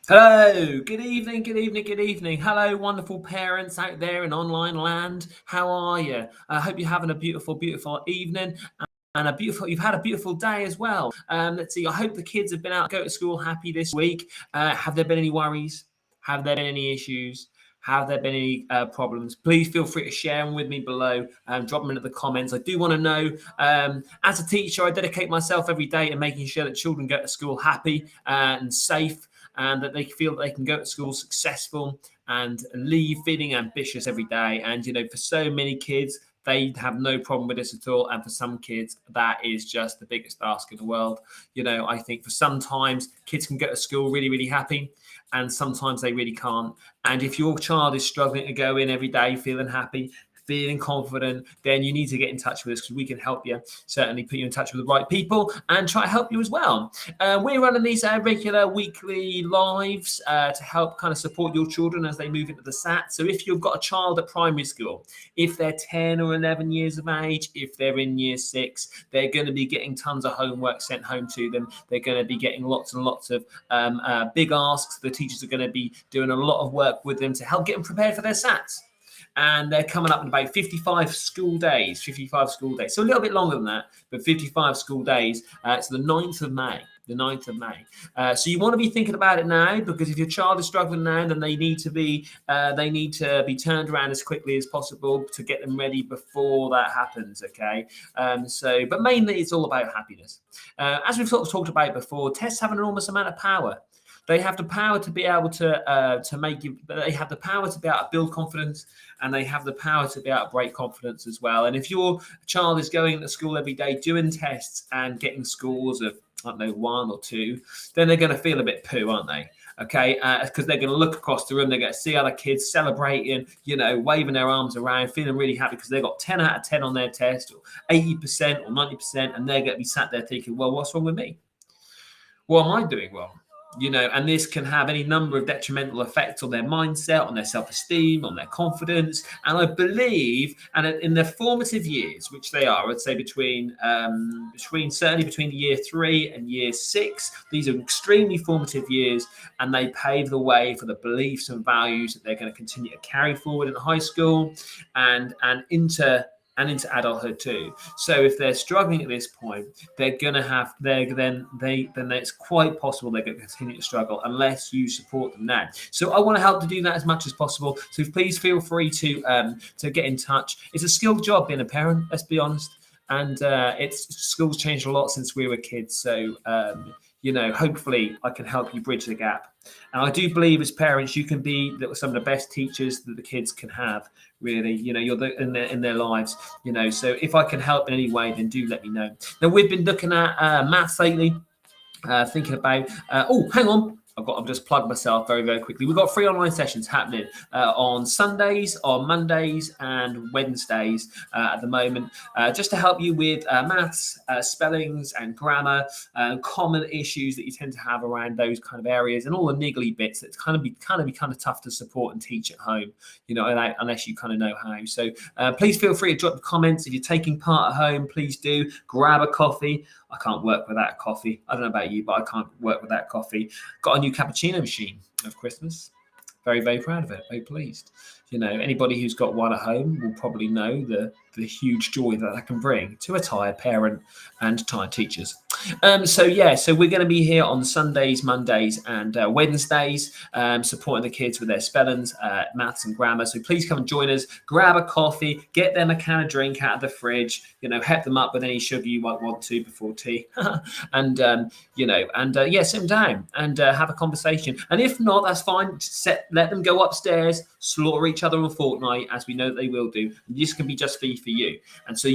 Hello, good evening, good evening, good evening. Hello, wonderful parents out there in online land. How are you? I hope you're having a beautiful, beautiful evening and you've had a beautiful day as well. Let's see, I hope the kids have been out, go to school happy this week. Have there been any worries? Have there been any issues? Have there been any problems? Please feel free to share them with me below. Drop them into the comments. I do want to know. As a teacher, I dedicate myself every day to making sure that children go to school happy and safe, and that they feel that they can go to school successful and leave feeling ambitious every day. And for so many kids, they have no problem with this at all. And for some kids, that is just the biggest ask in the world. I think for sometimes kids can go to school really, really happy, and sometimes they really can't. And if your child is struggling to go in every day feeling happy, feeling confident, then you need to get in touch with us, because we can help you. Certainly put you in touch with the right people and try to help you as well. We're running these regular weekly lives to help kind of support your children as they move into the SAT. So if you've got a child at primary school, if they're 10 or 11 years of age, if they're in year 6, they're going to be getting tons of homework sent home to them. They're going to be getting lots and lots of big asks. The teachers are going to be doing a lot of work with them to help get them prepared for their SATs. And they're coming up in about 55 school days. So a little bit longer than that, but 55 school days. It's the 9th of May. So you want to be thinking about it now, because if your child is struggling now, then they need to be turned around as quickly as possible to get them ready before that happens. Okay. But mainly it's all about happiness. As we've sort of talked about before, tests have an enormous amount of power. They have the power to be able to make you. They have the power to be able to build confidence, and they have the power to be able to break confidence as well. And if your child is going to school every day, doing tests and getting scores of, I don't know, 1 or 2, then they're going to feel a bit poo, aren't they? Okay, because they're going to look across the room, they're going to see other kids celebrating, waving their arms around, feeling really happy because they got 10 out of 10 on their test, or 80% or 90%, and they're going to be sat there thinking, well, what's wrong with me? What am I doing wrong? And this can have any number of detrimental effects on their mindset, on their self-esteem, on their confidence. And I believe, and in their formative years, which they are, I'd say between year 3 and year 6, these are extremely formative years, and they pave the way for the beliefs and values that they're going to continue to carry forward in high school and into adulthood too. So if they're struggling at this point, they're gonna have then it's quite possible they're going to continue to struggle unless you support them now. So I want to help to do that as much as possible. So please feel free to get in touch. It's a skilled job being a parent, let's be honest. And school's changed a lot since we were kids. So hopefully I can help you bridge the gap. And I do believe as parents, you can be some of the best teachers that the kids can have. Really, you're in their lives. So if I can help in any way, then do let me know. Now we've been looking at maths lately, thinking about. Hang on. I've just plugged myself very, very quickly. We've got 3 online sessions happening on Sundays, on Mondays, and Wednesdays at the moment, just to help you with maths, spellings, and grammar, common issues that you tend to have around those kind of areas, and all the niggly bits that kind of be tough to support and teach at home, unless you kind of know how. So please feel free to drop the comments if you're taking part at home. Please do grab a coffee. I can't work without coffee. I don't know about you, but I can't work without coffee. Got a new cappuccino machine of Christmas. Very, very proud of it. Very pleased. Anybody who's got one at home will probably know the huge joy that can bring to a tired parent and tired teachers. So we're going to be here on Sundays, Mondays, and Wednesdays, supporting the kids with their spellings, maths, and grammar. So please come and join us. Grab a coffee, get them a can of drink out of the fridge. Help them up with any sugar you might want to before tea, and sit them down and have a conversation. And if not, that's fine. Let them go upstairs, slaughter each other on Fortnite, as we know that they will do. This can be just for you, and so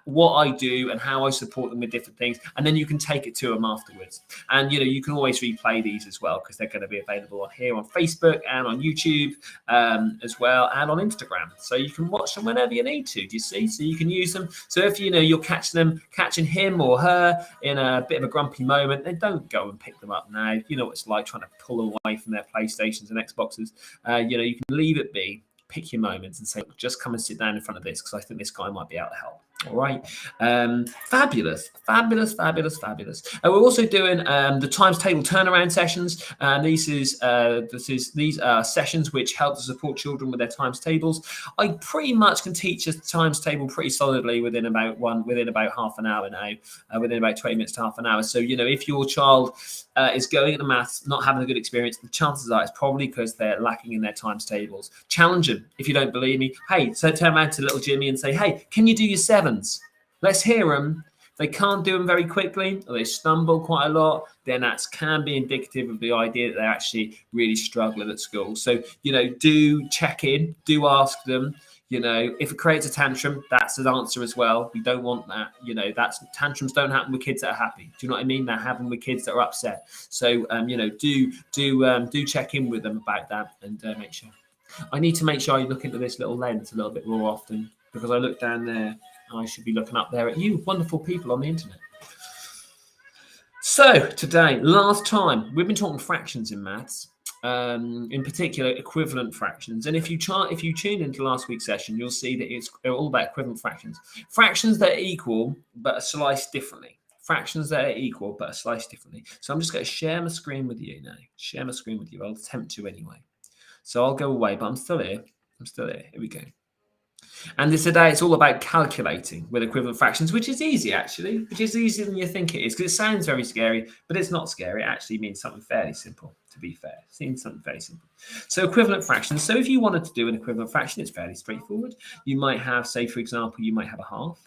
what I do and how I support them with different things, and then you can take it to them afterwards. And you can always replay these as well, because they're going to be available here on Facebook and on YouTube as well, and on Instagram. So you can watch them whenever you need to. Do you see? So you can use them. So if you're catching him or her in a bit of a grumpy moment, then don't go and pick them up now. You know what it's like trying to pull away from their PlayStations and Xboxes. You can leave it be. Pick your moments and say, just come and sit down in front of this, because I think this guy might be able to help. All right. Fabulous, fabulous, fabulous, fabulous. We're also doing the times table turnaround sessions. These are sessions which help to support children with their times tables. I pretty much can teach a times table pretty solidly within about half an hour now, within about 20 minutes to half an hour. So, if your child is going into maths, not having a good experience, the chances are it's probably because they're lacking in their times tables. Challenge them. If you don't believe me, hey, so turn around to little Jimmy and say, hey, can you do your sevens? Let's hear them. If they can't do them very quickly, or they stumble quite a lot, then that can be indicative of the idea that they're actually really struggling at school. So, do check in, do ask them. If it creates a tantrum, that's an answer as well. We don't want that. Tantrums don't happen with kids that are happy. Do you know what I mean? They happen with kids that are upset. So, do check in with them about that and make sure. I need to make sure I look into this little lens a little bit more often, because I look down there and I should be looking up there at you wonderful people on the internet. So today, last time, we've been talking fractions in maths, in particular equivalent fractions. And if you tune into last week's session, you'll see that it's all about equivalent fractions. Fractions that are equal but are sliced differently. Fractions that are equal but are sliced differently. So I'm just going to share my screen with you now. Share my screen with you. I'll attempt to anyway. So I'll go away, but I'm still here. Here we go. And today it's all about calculating with equivalent fractions, which is easy actually, which is easier than you think it is, because it sounds very scary, but it's not scary. It actually means something fairly simple, to be fair. It means something very simple. So equivalent fractions. So if you wanted to do an equivalent fraction, it's fairly straightforward. You might have, say, for example, you might have a half.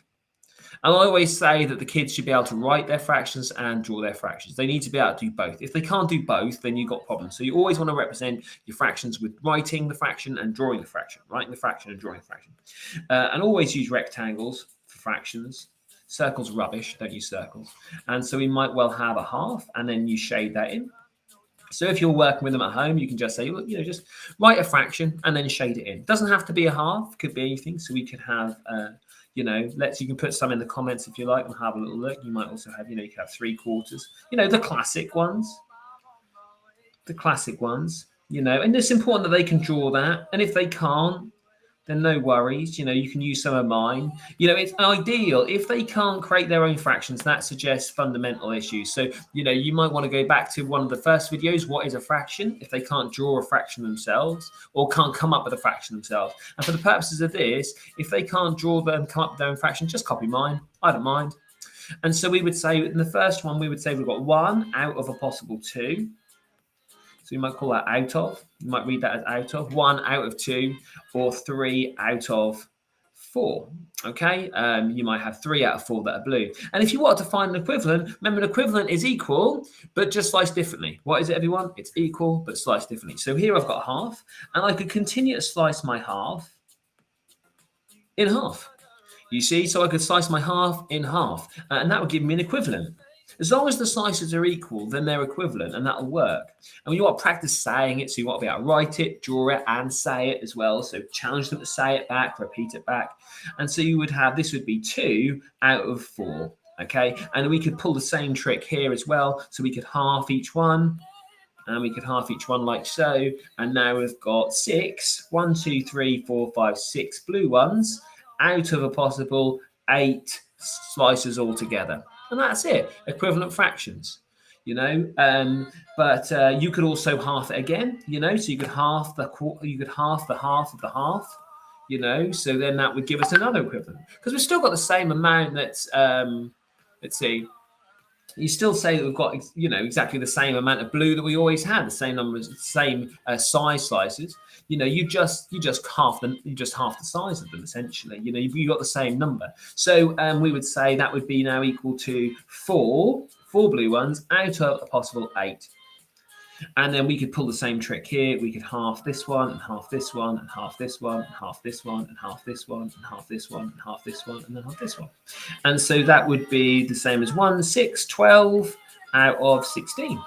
And I always say that the kids should be able to write their fractions and draw their fractions. They need to be able to do both. If they can't do both, then you've got problems. So you always want to represent your fractions with writing the fraction and drawing the fraction. Writing the fraction and drawing the fraction. And always use rectangles for fractions. Circles are rubbish. Don't use circles. And so we might well have a half, and then you shade that in. So if you're working with them at home, you can just say, look, just write a fraction and then shade it in. It doesn't have to be a half. Could be anything. So we could have... you can put some in the comments if you like and have a little look. You might also have, you could have 3/4. The classic ones. And it's important that they can draw that. And if they can't, then no worries. You can use some of mine. It's ideal if they can't create their own fractions. That suggests fundamental issues. So, you might want to go back to one of the first videos. What is a fraction? If they can't draw a fraction themselves or can't come up with a fraction themselves. And for the purposes of this, if they can't draw them, come up with their own fraction, just copy mine. I don't mind. And so we would say in the first one, we've got 1 out of a possible 2. So you might call that out of. You might read that as out of. 1 out of 2 or 3 out of 4. Okay? You might have 3 out of 4 that are blue. And if you want to find an equivalent, remember an equivalent is equal, but just sliced differently. What is it, everyone? It's equal, but sliced differently. So here I've got a half, and I could continue to slice my half in half. You see? So I could slice my half in half, and that would give me an equivalent. As long as the slices are equal, then they're equivalent, and that'll work. And you want to practice saying it, so you want to be able to write it, draw it, and say it as well. So challenge them to say it back, repeat it back. And so you would have, this would be 2 out of 4, okay? And we could pull the same trick here as well. So we could half each one, and we could half each one like so. And now we've got 6, 1, 2, 3, 4, 5, 6 blue ones out of a possible 8 slices altogether. And that's it. Equivalent fractions, but you could also half it again, so you could half the half of the half, so then that would give us another equivalent, because we've still got the same amount that's, let's see, you still say that we've got, exactly the same amount of blue that we always had, the same numbers, same size slices. You just half the size of them essentially. You got the same number. So we would say that would be now equal to 4 blue ones out of a possible 8. And then we could pull the same trick here. We could half this one and half this one and half this one and half this one and half this one and half this one and half this one and then half this one. And so that would be the same as 1, 6, 12 out of 16.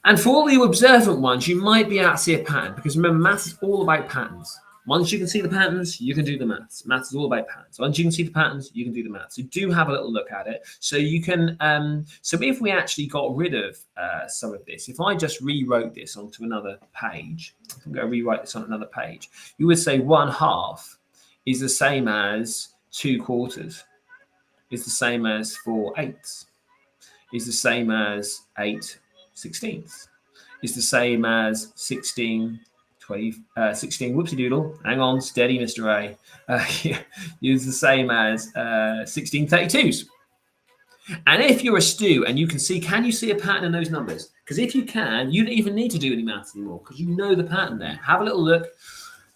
And for all the observant ones, you might be able to see a pattern, because remember, maths is all about patterns. Once you can see the patterns, you can do the maths. Maths is all about patterns. Once you can see the patterns, you can do the maths. So do have a little look at it. So you can, so if we actually got rid of some of this, if I just rewrote this onto another page, I'm going to rewrite this on another page, you would say 1/2 is the same as 2/4 is the same as 4/8, is the same as 8/16, is the same as 16 whoopsie doodle. Hang on, steady, Mr. A. Is the same as 16/32s. And if you're a Stu and you can see, can you see a pattern in those numbers? Because if you can, you don't even need to do any maths anymore because you know the pattern there. Have a little look.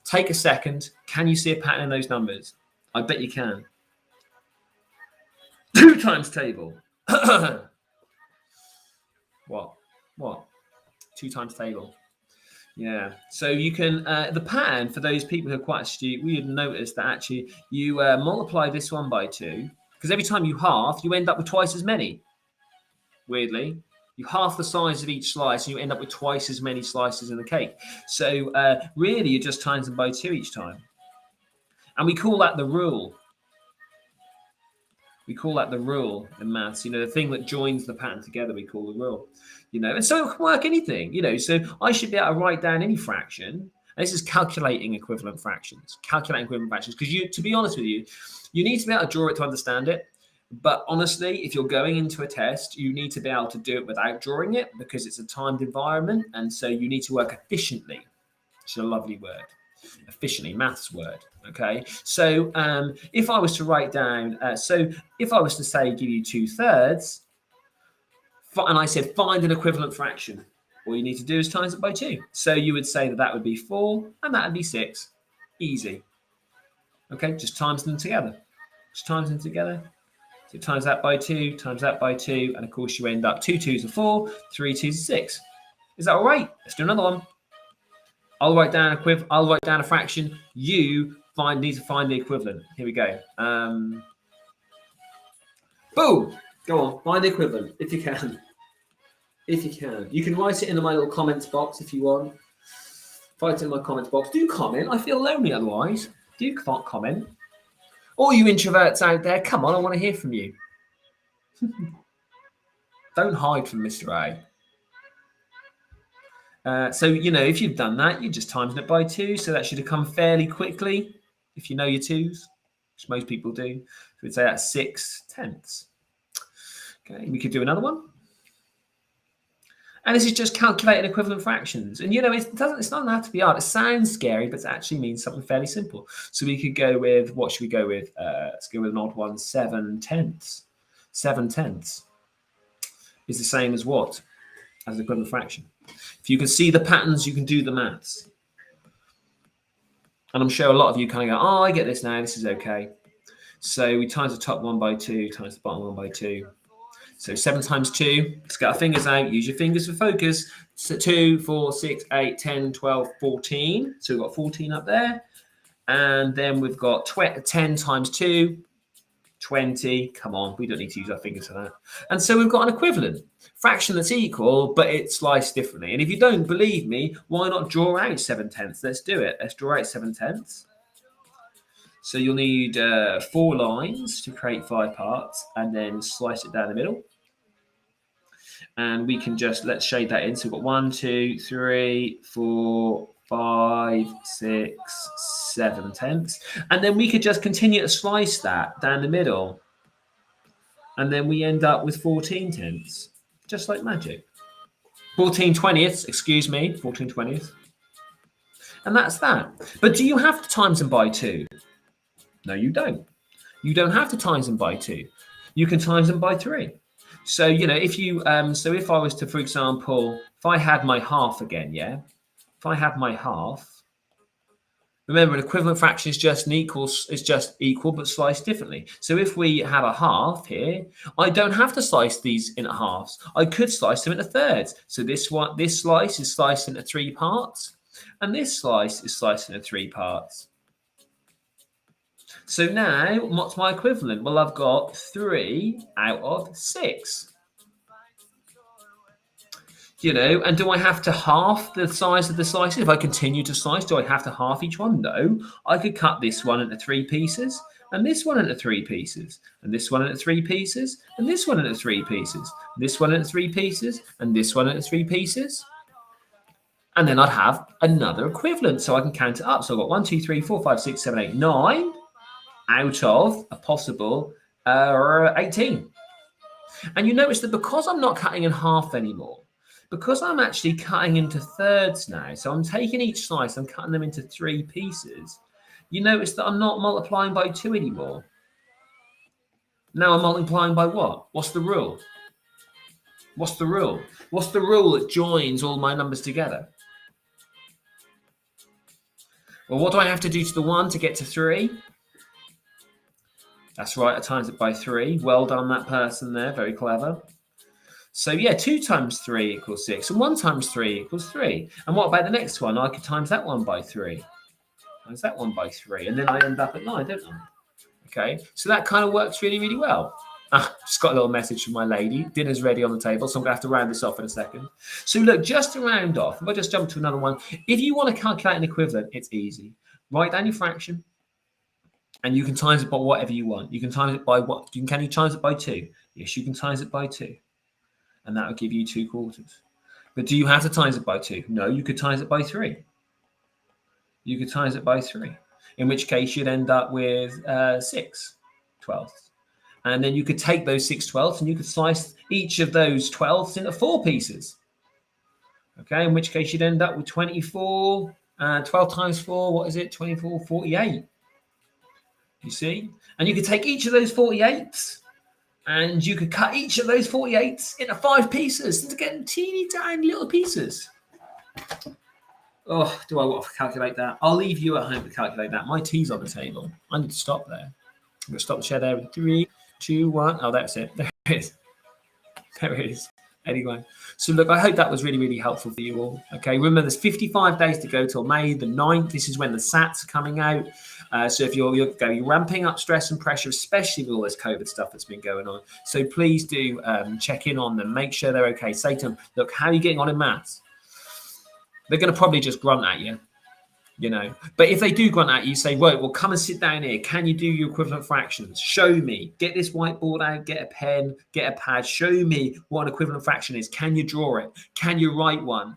Take a second. Can you see a pattern in those numbers? I bet you can. 2 times table. What? 2 times table. Yeah. So you can, the pattern for those people who are quite astute, we would notice that actually you multiply this one by 2, because every time you half, you end up with twice as many. Weirdly, you half the size of each slice and you end up with twice as many slices in the cake. So really, you just times them by 2 each time. And we call that the rule. We call that the rule in maths. The thing that joins the pattern together, we call the rule. And so it can work anything. So I should be able to write down any fraction. And this is calculating equivalent fractions. Because to be honest with you, you need to be able to draw it to understand it. But honestly, if you're going into a test, you need to be able to do it without drawing it because it's a timed environment. And so you need to work efficiently. It's a lovely word. Efficiently, maths word. Okay. So if I was to write down, if I was to say, give you 2/3, and I said, find an equivalent fraction, all you need to do is times it by 2. So you would say that would be 4 and that would be 6. Easy. Okay. Just times them together. So times that by 2, times that by 2, and of course you end up 2 2s are 4, 3 2s are 6. Is that all right? Let's do another one. I'll write down a fraction. You need to find the equivalent. Here we go. Boom. Go on. Find the equivalent if you can. You can write it in my little comments box if you want. Write it in my comments box. Do comment. I feel lonely otherwise. Do comment. All you introverts out there, come on, I want to hear from you. Don't hide from Mr. A. So, if you've done that, you just times it by 2. So that should have come fairly quickly if you know your 2s, which most people do. So we'd say that's 6/10. Okay, we could do another one. And this is just calculating equivalent fractions. And, it's not have to be hard. It sounds scary, but it actually means something fairly simple. So we could go with, what should we go with? Let's go with an odd one, 7/10. 7/10 is the same as what? As an equivalent fraction. If you can see the patterns, you can do the maths. And I'm sure a lot of you kind of go, oh, I get this now. This is okay. So we times the top one by 2, times the bottom one by 2. So 7 times 2, let's get our fingers out, use your fingers for focus. So 2, 4, 6, 8, 10, 12, 14. So we've got 14 up there. And then we've got 10 times 2, 20. Come on, we don't need to use our fingers for that. And so we've got an equivalent fraction that's equal, but it's sliced differently. And if you don't believe me, why not draw out 7/10? Let's do it. Let's draw out 7/10. So you'll need 4 lines to create 5 parts and then slice it down the middle. And we can let's shade that in. So we've got 1, 2, 3, 4, 5, 6, 7/10. And then we could just continue to slice that down the middle. And then we end up with 14/10, just like magic. 14/20, excuse me, 14/20. And that's that. But do you have to times them by 2? No, you don't. You don't have to times them by 2. You can times them by 3. So, if you, if I was to, for example, if I had my half again, yeah? If I had my half, remember an equivalent fraction is just equal, but sliced differently. So if we have a half here, I don't have to slice these into halves. I could slice them into thirds. So this slice is sliced into 3 parts, and this slice is sliced into 3 parts. So now, what's my equivalent? Well, I've got 3 out of 6. And do I have to half the size of the slices? If I continue to slice, do I have to half each one? No. I could cut this one into 3 pieces, and this one into 3 pieces, and this one into 3 pieces, and this one into 3 pieces, this one into 3 pieces, and this one into 3 pieces. And then I'd have another equivalent, so I can count it up. So I've got 1, 2, 3, 4, 5, 6, 7, 8, 9. out of a possible 18. And you notice that because I'm not cutting in half anymore, because I'm actually cutting into thirds now, so I'm taking each slice, I'm cutting them into 3 pieces, you notice that I'm not multiplying by 2 anymore. Now I'm multiplying by what? What's the rule? What's the rule? What's the rule that joins all my numbers together? Well, what do I have to do to the 1 to get to 3? That's right, I times it by 3. Well done, that person there. Very clever. So yeah, 2 times 3 equals 6, and 1 times 3 equals 3. And what about the next one? I could times that one by 3. Times that one by 3, and then I end up at 9, don't I? Okay, so that kind of works really, really well. Just got a little message from my lady. Dinner's ready on the table, so I'm going to have to round this off in a second. So look, just to round off, if I just jump to another one, if you want to calculate an equivalent, it's easy. Write down your fraction, and you can times it by whatever you want. You can times it by what? Can you times it by 2? Yes, you can times it by 2. And that will give you 2/4. But do you have to times it by 2? No, you could times it by 3. You could times it by 3, in which case you'd end up with 6/12. And then you could take those 6/12 and you could slice each of those 12ths into 4 pieces. Okay, in which case you'd end up with 24, 12 times 4, what is it? 24, 48. You see? And you could take each of those 48s and you could cut each of those 48s into 5 pieces to get teeny tiny little pieces. Oh, do I want to calculate that? I'll leave you at home to calculate that. My tea's on the table. I need to stop there. I'm going to stop the share there with 3, 2, 1. Oh, that's it. There it is. There it is. Anyway, so look, I hope that was really, really helpful for you all. Okay, remember there's 55 days to go till May the 9th. This is when the SATs are coming out. So if you're ramping up stress and pressure, especially with all this COVID stuff that's been going on. So please do check in on them. Make sure they're okay. Say to them, look, how are you getting on in maths? They're going to probably just grunt at you. But if they do grunt at you, say, right, well, come and sit down here. Can you do your equivalent fractions? Show me. Get this whiteboard out, get a pen, get a pad. Show me what an equivalent fraction is. Can you draw it? Can you write one?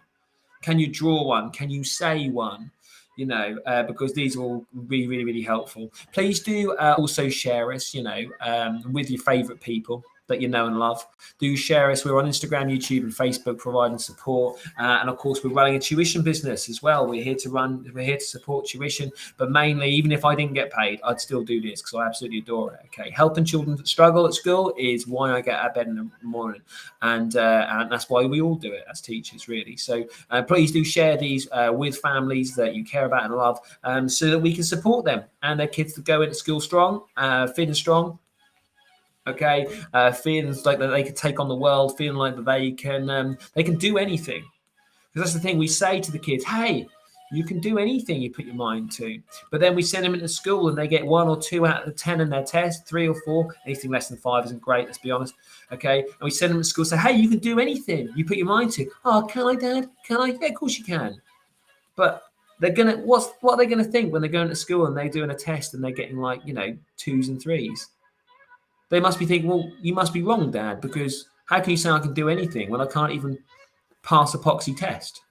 Can you draw one? Can you say one? Because these are all really, really, really helpful. Please do also share us, with your favorite people that you know and love. Do share us. We're on Instagram, YouTube, and Facebook providing support. And of course, we're running a tuition business as well. We're here to support tuition, but mainly, even if I didn't get paid, I'd still do this because I absolutely adore it. Okay. Helping children that struggle at school is why I get out of bed in the morning. And that's why we all do it as teachers, really. So please do share these with families that you care about and love, so that we can support them and their kids to go into school strong, feeling strong. Okay, feeling like that they can take on the world, feeling like that they can do anything. Because that's the thing we say to the kids: hey, you can do anything you put your mind to. But then we send them into school and they get 1 or 2 out of 10 in their test, 3 or 4. Anything less than 5 isn't great. Let's be honest. Okay, and we send them to school and say, hey, you can do anything you put your mind to. Oh, can I, Dad? Can I? Yeah, of course you can. But what are they gonna think when they're going to school and they're doing a test and they're getting 2s and 3s? They must be thinking, well, you must be wrong, Dad, because how can you say I can do anything when I can't even pass a poxy test?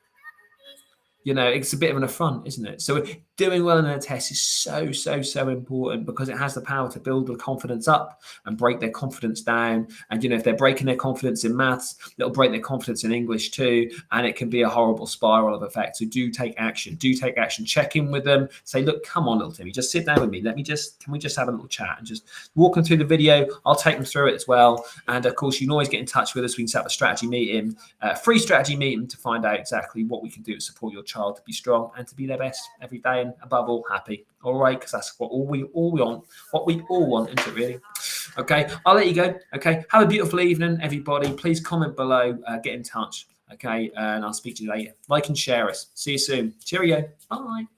It's a bit of an affront, isn't it? So doing well in a test is so, so, so important because it has the power to build the confidence up and break their confidence down. And, if they're breaking their confidence in maths, it'll break their confidence in English too. And it can be a horrible spiral of effect. So do take action. Check in with them. Say, look, come on, little Timmy, just sit down with me. Can we just have a little chat and just walk them through the video? I'll take them through it as well. And of course, you can always get in touch with us. We can set up a strategy meeting, free strategy meeting to find out exactly what we can do to support your child to be strong and to be their best every day, and above all, happy. All right, because that's what we all want, isn't it, really? Okay, I'll let you go. Okay, have a beautiful evening, everybody. Please comment below, get in touch. Okay, and I'll speak to you later. Like and share us. See you soon. Cheerio. Bye.